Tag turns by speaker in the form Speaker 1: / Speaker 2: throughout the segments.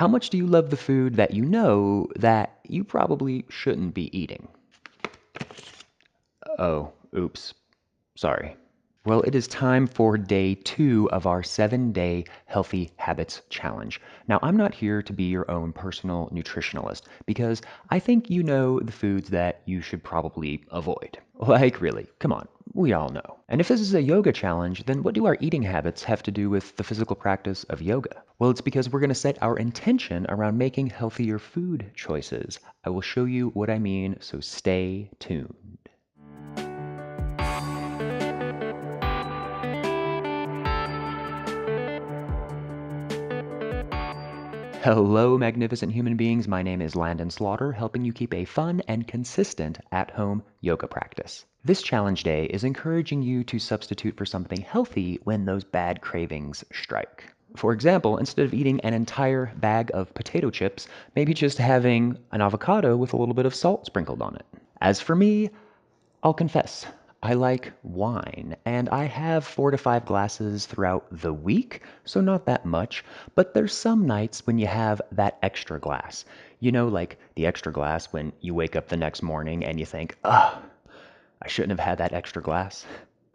Speaker 1: How much do you love the food that you know that you probably shouldn't be eating? Oh, oops. Sorry. Well, it is time for day 2 of our 7-day Healthy Habits Challenge. Now, I'm not here to be your own personal nutritionalist because I think you know the foods that you should probably avoid. Like, really, come on, we all know. And if this is a yoga challenge, then what do our eating habits have to do with the physical practice of yoga? Well, it's because we're going to set our intention around making healthier food choices. I will show you what I mean, so stay tuned. Hello, magnificent human beings. My name is Landon Slaughter, helping you keep a fun and consistent at-home yoga practice. This challenge day is encouraging you to substitute for something healthy when those bad cravings strike. For example, instead of eating an entire bag of potato chips, maybe just having an avocado with a little bit of salt sprinkled on it. As for me, I'll confess, I like wine, and I have 4 to 5 glasses throughout the week, so not that much, but there's some nights when you have that extra glass. You know, like the extra glass when you wake up the next morning and you think, ugh, I shouldn't have had that extra glass.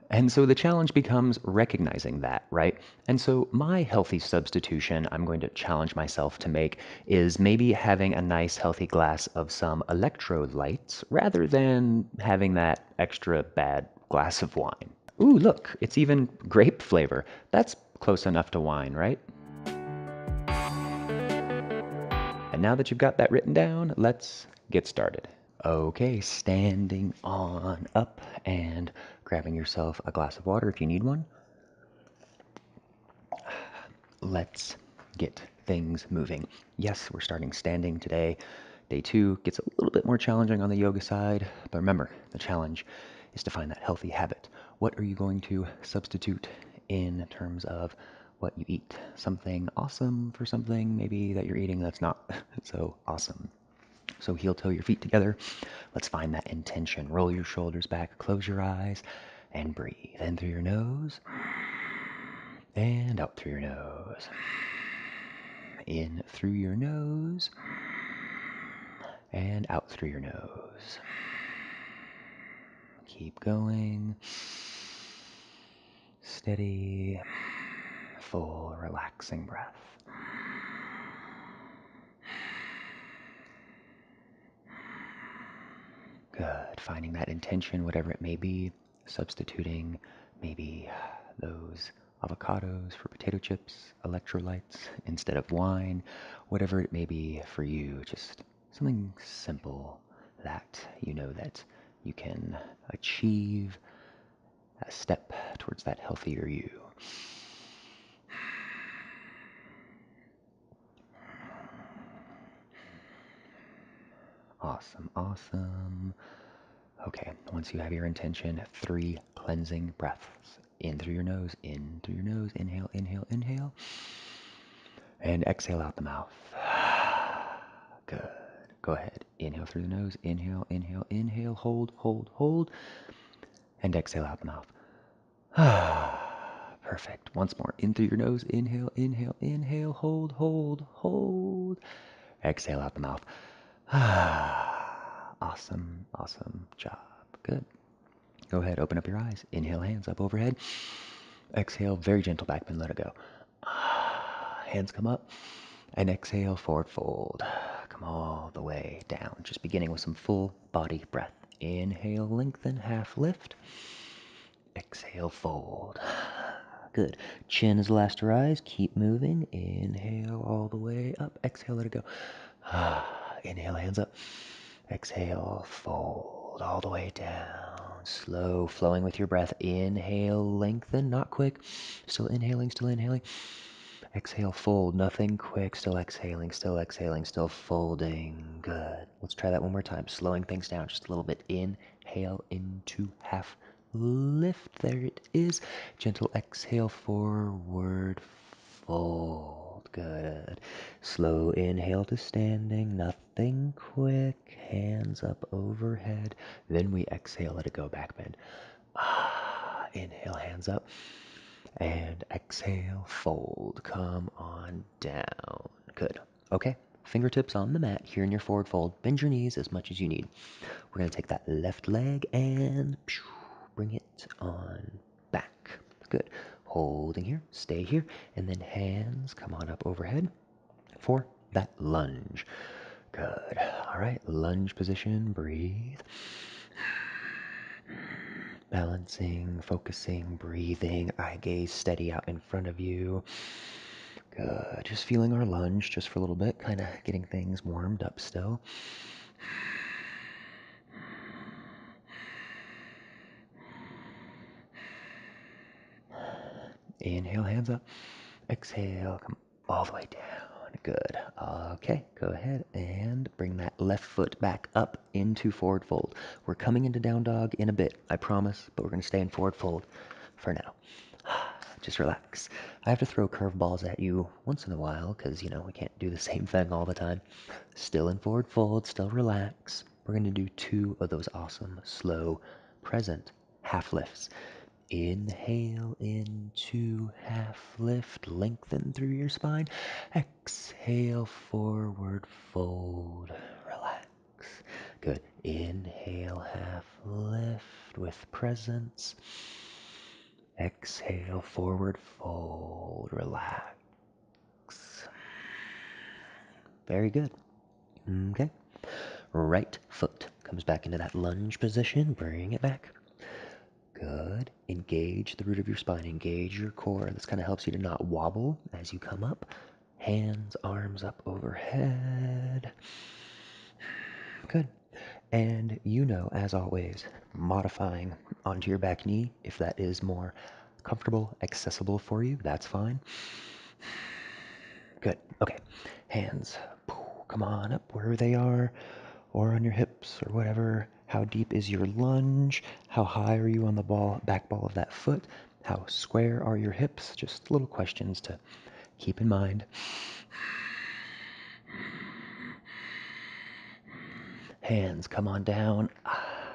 Speaker 1: And so the challenge becomes recognizing that, right? And so my healthy substitution I'm going to challenge myself to make is maybe having a nice healthy glass of some electrolytes rather than having that extra bad glass of wine. Ooh, look, it's even grape flavor. That's close enough to wine, right? And now that you've got that written down, let's get started. Okay, standing on up and grabbing yourself a glass of water if you need one. Let's get things moving. Yes, we're starting standing today. Day 2 gets a little bit more challenging on the yoga side, but remember, the challenge is to find that healthy habit. What are you going to substitute in terms of what you eat? Something awesome for something maybe that you're eating that's not so awesome. So heel toe your feet together. Let's find that intention. Roll your shoulders back, close your eyes, and breathe. In through your nose, and out through your nose. In through your nose, and out through your nose. Keep going. Steady, full, relaxing breath. Good. Finding that intention, whatever it may be, substituting maybe those avocados for potato chips, electrolytes instead of wine, whatever it may be for you. Just something simple that you know that you can achieve a step towards that healthier you. Awesome, awesome. Okay, once you have your intention, 3 cleansing breaths. In through your nose, inhale, inhale, inhale. And exhale out the mouth. Good. Go ahead. Inhale through the nose, inhale, inhale, inhale, hold, hold, hold. And exhale out the mouth. Perfect. Once more. In through your nose, inhale, inhale, inhale, hold, hold, hold. Exhale out the mouth. Awesome, awesome job. Good. Go ahead, open up your eyes. Inhale, hands up overhead. Exhale, very gentle back bend, let it go. Hands come up. And exhale, forward fold. Come all the way down. Just beginning with some full body breath. Inhale, lengthen, half lift. Exhale, fold. Good. Chin is last to rise. Keep moving. Inhale all the way up. Exhale, let it go. Inhale, hands up. Exhale, fold all the way down. Slow, flowing with your breath. Inhale, lengthen, not quick. Still inhaling, still inhaling. Exhale, fold, nothing quick. Still exhaling, still folding. Good. Let's try that one more time. Slowing things down just a little bit. Inhale into half lift. There it is. Gentle exhale, forward fold. Good. Slow inhale to standing, nothing quick. Hands up overhead. Then we exhale, let it go, back bend. Inhale, hands up. And exhale, fold. Come on down. Good. Okay, fingertips on the mat here in your forward fold. Bend your knees as much as you need. We're going to take that left leg and bring it on back. Good. Holding here, stay here, and then hands come on up overhead for that lunge. Good. All right, lunge position, breathe. Balancing, focusing, breathing, eye gaze steady out in front of you. Good. Just feeling our lunge just for a little bit, kind of getting things warmed up still. Inhale, hands up. Exhale, come all the way down. Good. Okay, go ahead and bring that left foot back up into forward fold. We're coming into down dog in a bit, I promise, but we're going to stay in forward fold for now. Just relax. I have to throw curveballs at you once in a while because, we can't do the same thing all the time. Still in forward fold, still relax. We're going to do 2 of those awesome, slow, present half lifts. Inhale into half lift, lengthen through your spine. Exhale, forward fold, relax. Good. Inhale, half lift with presence. Exhale, forward fold, relax. Very good. Okay. Right foot comes back into that lunge position. Bring it back. Good. Engage the root of your spine. Engage your core. This kind of helps you to not wobble as you come up. Hands, arms up overhead. Good. And as always, modifying onto your back knee if that is more comfortable, accessible for you, that's fine. Good. Okay. Hands, come on up wherever they are, or on your hips or whatever. How deep is your lunge? How high are you on the back ball of that foot? How square are your hips? Just little questions to keep in mind. Hands, come on down.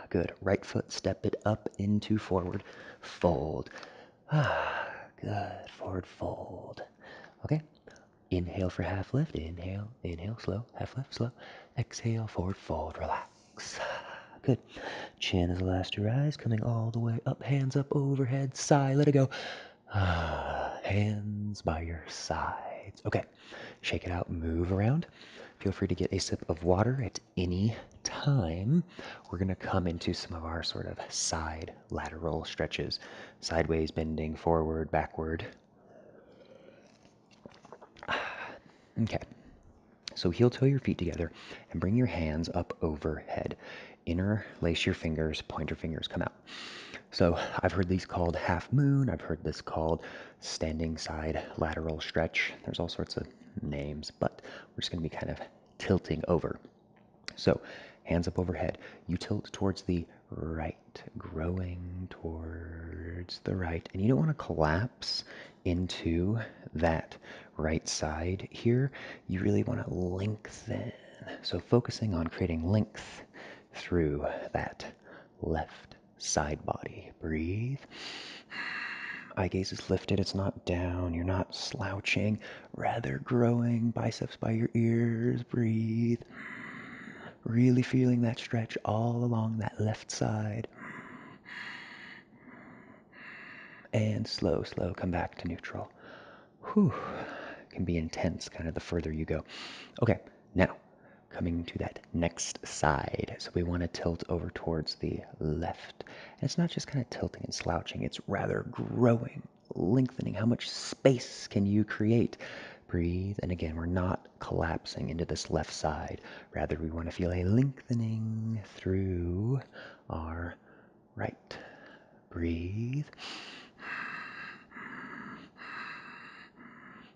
Speaker 1: Good. Right foot, step it up into forward fold. Good. Forward fold. Okay. Inhale for half lift. Inhale, inhale, slow. Half lift, slow. Exhale, forward fold. Relax. Good. Chin is the last to rise, coming all the way up. Hands up overhead. Sigh. Let it go. Hands by your sides. Okay. Shake it out. Move around. Feel free to get a sip of water at any time. We're going to come into some of our sort of side lateral stretches. Sideways bending, forward, backward. Okay. So heel toe your feet together and bring your hands up overhead. Interlace your fingers, pointer fingers come out. So I've heard these called half moon. I've heard this called standing side lateral stretch. There's all sorts of names, but we're just going to be kind of tilting over. So hands up overhead. You tilt towards the right, growing towards the right. And you don't want to collapse into that right side here. You really want to lengthen. So focusing on creating length through that left side body. Breathe. Eye gaze is lifted, it's not down, you're not slouching, rather growing, biceps by your ears. Breathe. Really feeling that stretch all along that left side. And slow, come back to neutral. Whew. Can be intense kind of the further you go. Okay, now coming to that next side. So we want to tilt over towards the left. And it's not just kind of tilting and slouching, it's rather growing, lengthening. How much space can you create? Breathe. And again, we're not collapsing into this left side. Rather, we want to feel a lengthening through our right. Breathe.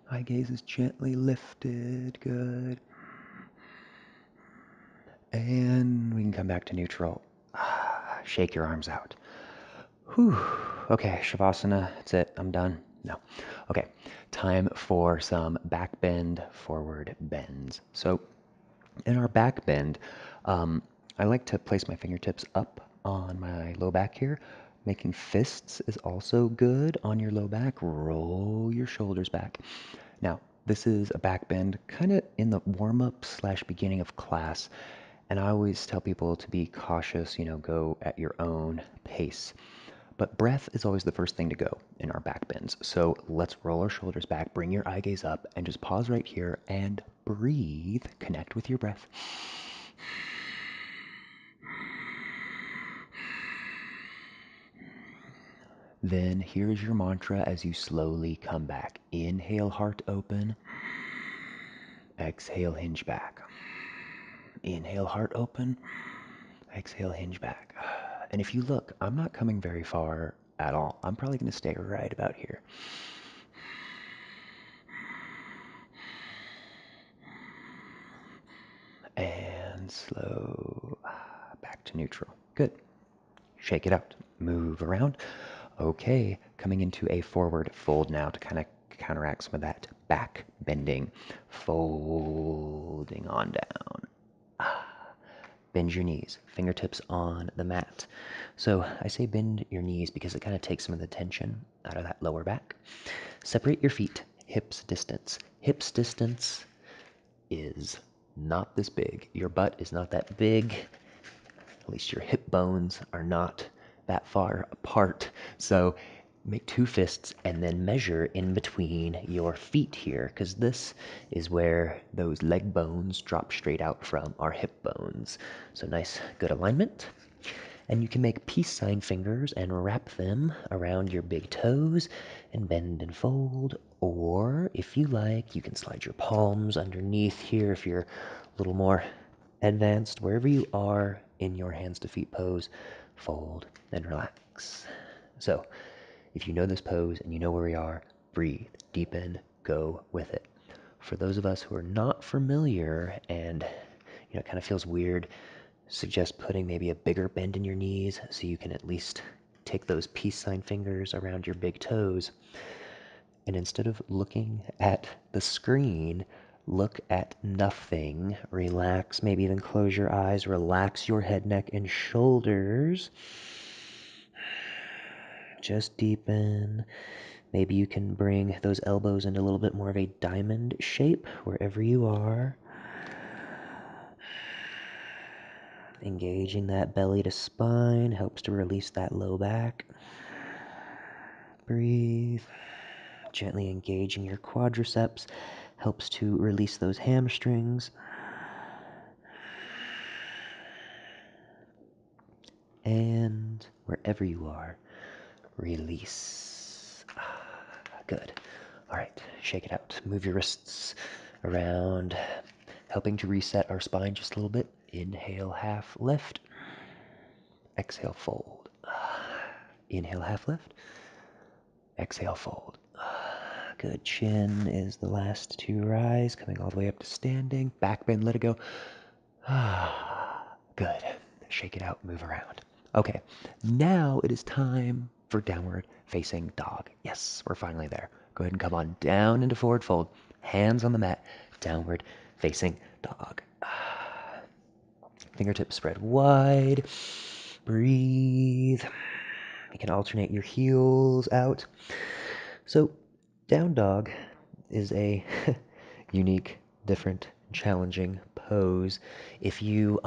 Speaker 1: Eye gaze is gently lifted. Good. And we can come back to neutral. Shake your arms out. Whew. Okay, Shavasana. That's it. I'm done. No. Okay. Time for some back bend, forward bends. So in our back bend, I like to place my fingertips up on my low back here. Making fists is also good on your low back. Roll your shoulders back. Now, This is a back bend kind of in the warm-up slash beginning of class. And I always tell people to be cautious, go at your own pace. But breath is always the first thing to go in our back bends. So let's roll our shoulders back, bring your eye gaze up, and just pause right here and breathe. Connect with your breath. Then here's your mantra as you slowly come back. Inhale, heart open. Exhale, hinge back. Inhale, heart open. Exhale, hinge back. And if you look, I'm not coming very far at all. I'm probably going to stay right about here. And slow back to neutral. Good. Shake it out. Move around. Okay, coming into a forward fold now to kind of counteract some of that back bending. Folding on down. Bend your knees, fingertips on the mat. So I say bend your knees because it kind of takes some of the tension out of that lower back. Separate your feet, hips distance. Hips distance is not this big. Your butt is not that big. At least your hip bones are not that far apart. So make two fists and then measure in between your feet here, because this is where those leg bones drop straight out from our hip bones. So nice, good alignment. And you can make peace sign fingers and wrap them around your big toes and bend and fold. Or if you like, you can slide your palms underneath here if you're a little more advanced. Wherever you are in your hands to feet pose, fold and relax. So if you know this pose and you know where we are, breathe, deepen, go with it. For those of us who are not familiar and it kind of feels weird, suggest putting maybe a bigger bend in your knees so you can at least take those peace sign fingers around your big toes. And instead of looking at the screen, look at nothing. Relax, maybe even close your eyes. Relax your head, neck, and shoulders. Just deepen. Maybe you can bring those elbows into a little bit more of a diamond shape wherever you are. Engaging that belly to spine helps to release that low back. Breathe. Gently engaging your quadriceps helps to release those hamstrings. And wherever you are, release. Good. All right, shake it out. Move your wrists around, helping to reset our spine just a little bit. Inhale, half lift. Exhale, fold. Inhale, half lift. Exhale, fold. Good. Chin is the last to rise, coming all the way up to standing. Back bend, let it go. Good. Shake it out, move around. Okay, now it is time for downward facing dog. Yes, we're finally there. Go ahead and come on down into forward fold. Hands on the mat, downward facing dog. Fingertips spread wide. Breathe. You can alternate your heels out. So, down dog is a unique, different, challenging pose. If you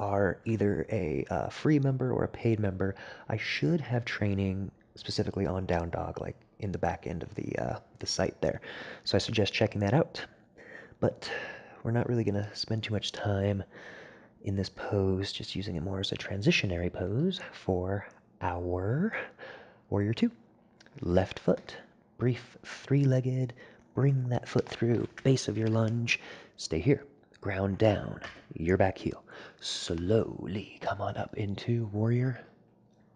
Speaker 1: are either a free member or a paid member, I should have training specifically on down dog, like in the back end of the site there. So I suggest checking that out. But we're not really going to spend too much time in this pose, just using it more as a transitionary pose for our Warrior 2. Left foot, brief three-legged, bring that foot through, base of your lunge, stay here, ground down, your back heel. Slowly come on up into Warrior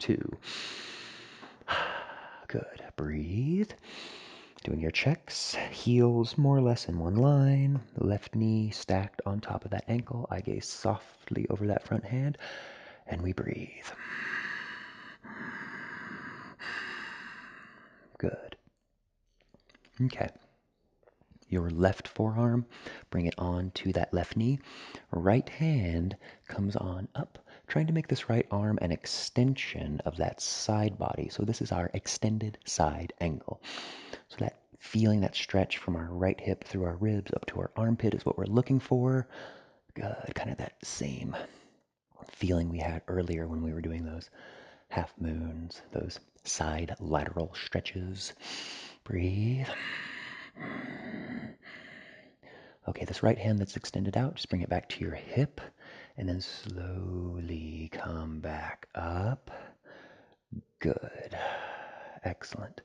Speaker 1: 2. Good, breathe. Doing your checks, heels more or less in one line, left knee stacked on top of that ankle, eye gaze softly over that front hand, and we breathe. Good. Okay. Your left forearm, bring it on to that left knee. Right hand comes on up, trying to make this right arm an extension of that side body. So this is our extended side angle. So that Feeling that stretch from our right hip through our ribs up to our armpit is what we're looking for. Good, kind of that same feeling we had earlier when we were doing those half moons, those side lateral stretches. Breathe. Okay, this right hand that's extended out, just bring it back to your hip and then slowly come back up. Good. Excellent.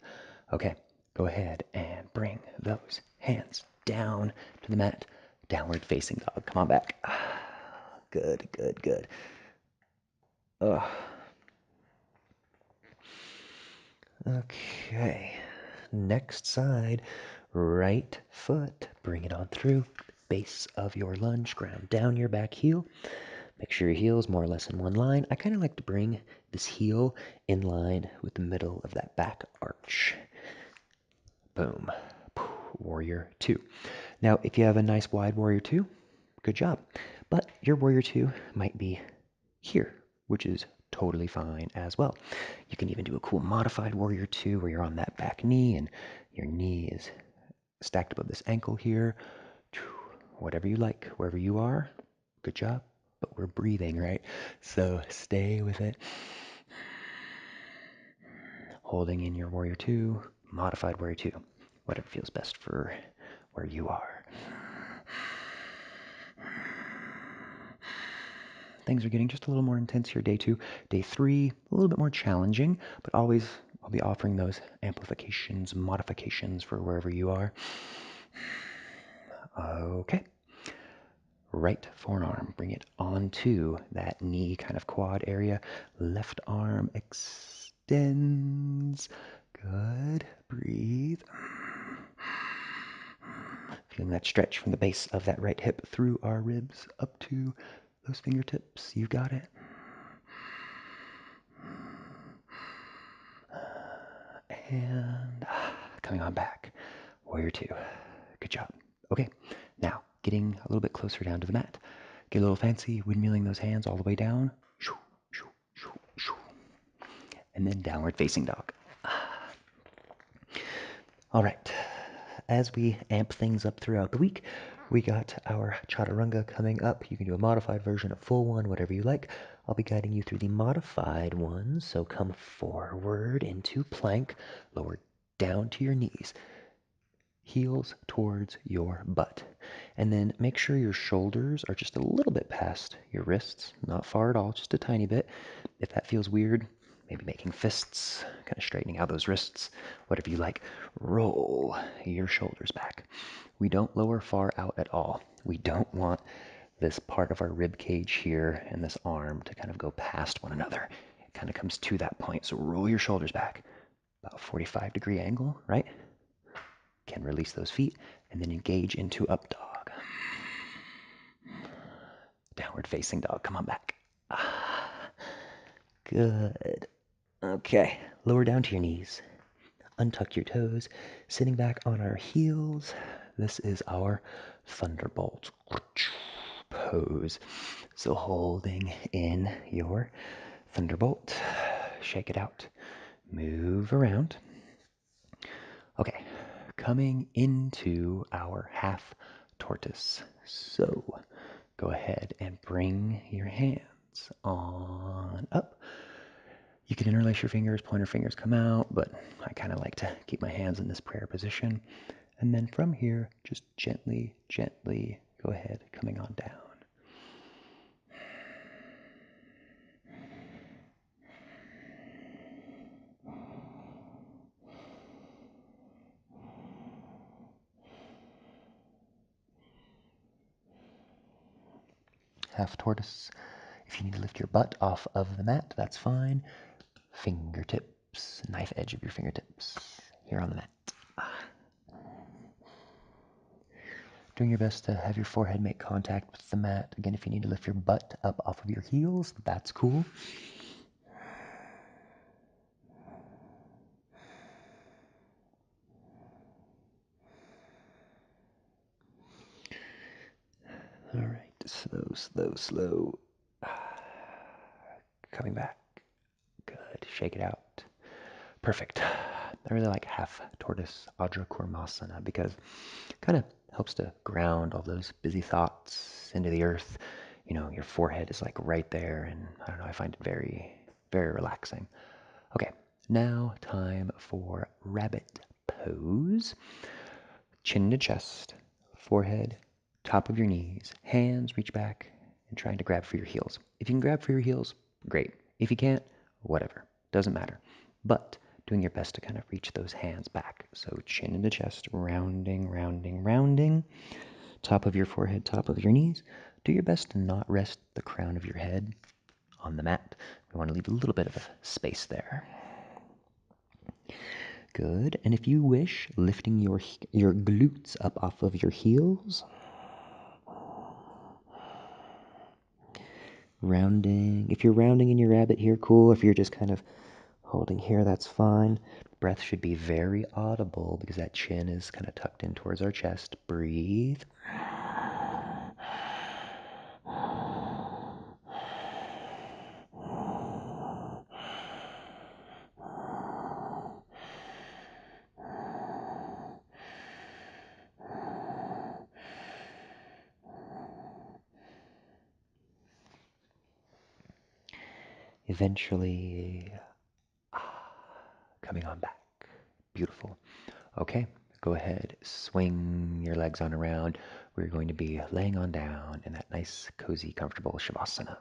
Speaker 1: Okay, go ahead and bring those hands down to the mat. Downward facing dog. Come on back. Good, good, good. Okay. Next side. Right foot. Bring it on through. Base of your lunge. Ground down your back heel. Make sure your heel is more or less in one line. I kind of like to bring this heel in line with the middle of that back arch. Boom. Warrior 2. Now, if you have a nice wide Warrior 2, good job. But your Warrior 2 might be here, which is totally fine as well. You can even do a cool modified Warrior 2 where you're on that back knee and your knee is stacked above this ankle here. Whatever you like, wherever you are, good job. But we're breathing, right? So stay with it. Holding in your Warrior 2, modified Warrior 2, whatever feels best for where you are. Things are getting just a little more intense here, day 2. Day 3, a little bit more challenging, but always I'll be offering those amplifications, modifications for wherever you are. Okay. Right forearm, bring it onto that knee kind of quad area. Left arm extends. Good. Breathe. Feeling that stretch from the base of that right hip through our ribs up to those fingertips. You got it. And coming on back. Warrior 2. Good job. Okay, now getting a little bit closer down to the mat. Get a little fancy, windmilling those hands all the way down. And then downward facing dog. All right, as we amp things up throughout the week, we got our chaturanga coming up. You can do a modified version, a full one, whatever you like. I'll be guiding you through the modified one, so come forward into plank, lower down to your knees, heels towards your butt. And then make sure your shoulders are just a little bit past your wrists, not far at all, just a tiny bit. If that feels weird, maybe making fists, kind of straightening out those wrists, whatever you like. Roll your shoulders back. We don't lower far out at all. We don't want this part of our rib cage here and this arm to kind of go past one another. It kind of comes to that point. So roll your shoulders back. About 45-degree angle, right? Can release those feet and then engage into up dog. Downward facing dog. Come on back. Good. Okay. Lower down to your knees. Untuck your toes. Sitting back on our heels. This is our thunderbolt pose. So holding in your thunderbolt. Shake it out. Move around. Okay. Coming into our half tortoise. So go ahead and bring your hands on up. You can interlace your fingers, pointer fingers come out, but I kind of like to keep my hands in this prayer position. And then from here, just gently, gently go ahead, coming on down. Half tortoise. If you need to lift your butt off of the mat, that's fine. Fingertips, knife edge of your fingertips here on the mat. Doing your best to have your forehead make contact with the mat. Again, if you need to lift your butt up off of your heels, that's cool. All right, slow, slow, slow. Coming back. Good. Shake it out. Perfect. I really like half tortoise Adra Kurmasana because it kind of helps to ground all those busy thoughts into the earth. You know, your forehead is like right there, and I don't know, I find it very, very relaxing. Okay, now time for rabbit pose. Chin to chest, forehead, top of your knees, hands reach back and trying to grab for your heels. If you can grab for your heels, great. If you can't, whatever, doesn't matter. But doing your best to kind of reach those hands back. So chin into chest, rounding, rounding, rounding. Top of your forehead, top of your knees. Do your best to not rest the crown of your head on the mat. We want to leave a little bit of a space there. Good. And if you wish, lifting your glutes up off of your heels. Rounding. If you're rounding in your rabbit here, cool. If you're just kind of holding here, that's fine. Breath should be very audible because that chin is kind of tucked in towards our chest. Breathe. Eventually, coming on back. Beautiful. Okay, go ahead, swing your legs on around. We're going to be laying on down in that nice, cozy, comfortable Shavasana.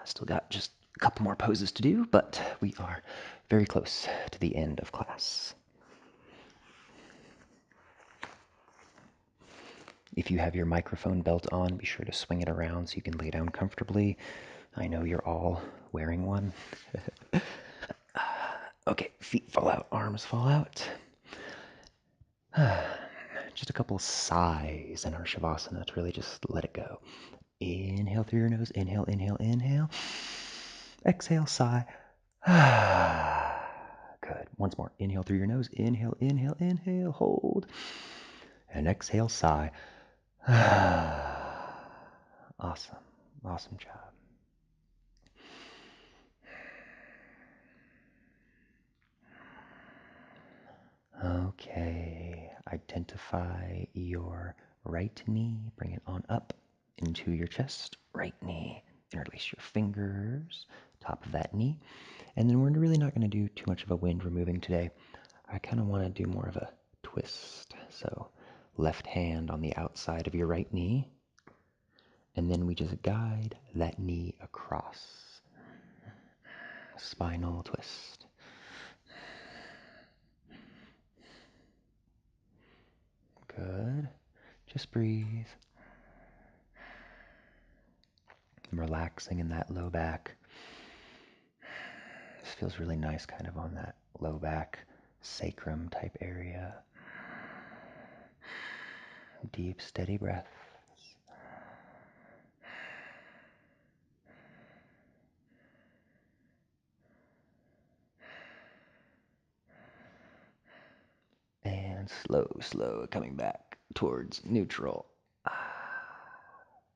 Speaker 1: Still got just a couple more poses to do, but we are very close to the end of class. If you have your microphone belt on, be sure to swing it around so you can lay down comfortably. I know you're all wearing one. Okay, feet fall out, arms fall out. Just a couple sighs in our Shavasana to really just let it go. Inhale through your nose. Inhale, inhale, inhale. Exhale, sigh. Good. Once more. Inhale through your nose. Inhale, inhale, inhale. Hold. And exhale, sigh. Awesome. Awesome job. Okay. Identify your right knee. Bring it on up into your chest. Right knee. Interlace your fingers. Top of that knee. And then we're really not going to do too much of a wind removing today. I kind of want to do more of a twist. So left hand on the outside of your right knee. And then we just guide that knee across. Spinal twist. Good. Just breathe. I'm relaxing in that low back. This feels really nice kind of on that low back sacrum type area. Deep, steady breaths. And slow, coming back towards neutral.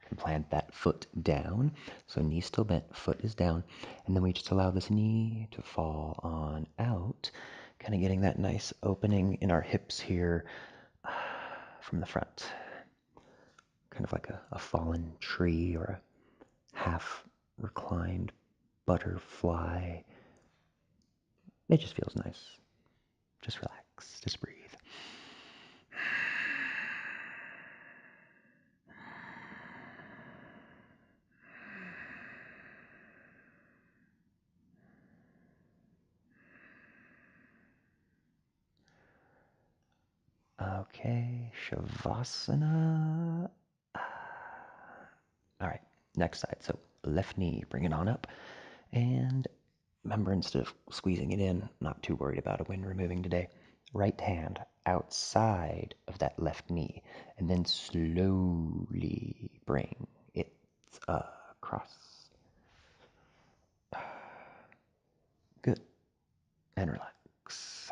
Speaker 1: And plant that foot down. So knee still bent, foot is down. And then we just allow this knee to fall on out. Kind of getting that nice opening in our hips here from the front. Kind of like a fallen tree or a half reclined butterfly. It just feels nice. Just relax, just breathe. Okay, Shavasana. All right, next side. So left knee, bring it on up. And remember, instead of squeezing it in, not too worried about a wind removing today. Right hand outside of that left knee. And then slowly bring it across. Good. And relax.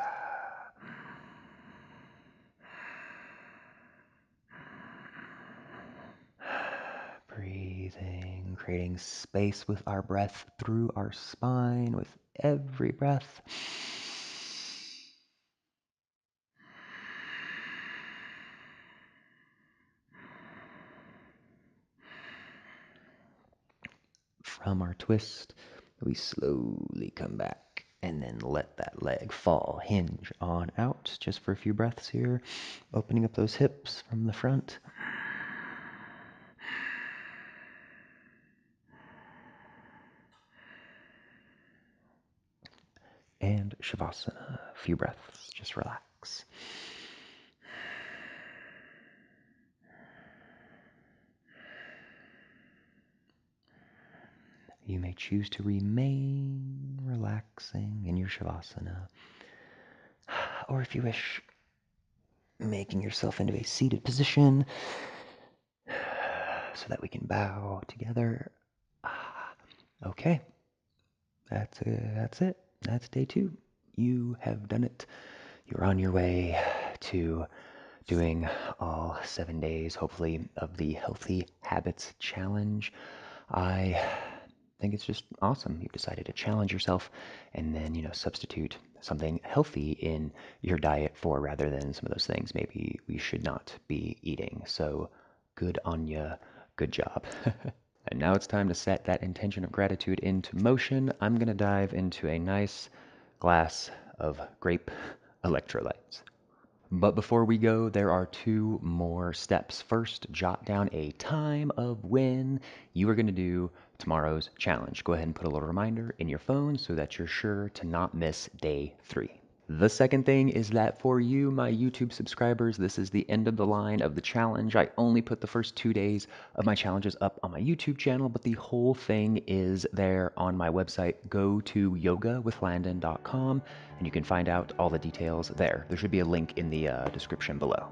Speaker 1: Breathing, creating space with our breath through our spine with every breath. from our twist. We slowly come back and then let that leg fall, hinge on out just for a few breaths here, opening up those hips from the front. And Shavasana, a few breaths, just relax. You may choose to remain relaxing in your Shavasana, or if you wish, making yourself into a seated position so that we can bow together. Okay, that's it. That's day 2. You have done it. You're on your way to doing all 7 days, hopefully, of the Healthy Habits Challenge. I think it's just awesome. You've decided to challenge yourself and then, substitute something healthy in your diet for, rather than some of those things maybe we should not be eating. So good on ya. Good job. And now it's time to set that intention of gratitude into motion. I'm going to dive into a nice glass of grape electrolytes. But before we go, there are 2 more steps. First, jot down a time of when you are going to do tomorrow's challenge. Go ahead and put a little reminder in your phone so that you're sure to not miss day 3. The second thing is that for you, my YouTube subscribers, this is the end of the line of the challenge. I only put the first 2 days of my challenges up on my YouTube channel, but the whole thing is there on my website. Go to yogawithlandon.com and you can find out all the details there. There should be a link in the description below.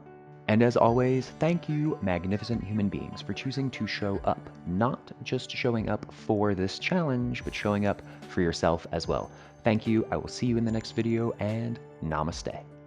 Speaker 1: And as always, thank you, magnificent human beings, for choosing to show up. Not just showing up for this challenge, but showing up for yourself as well. Thank you. I will see you in the next video, and namaste.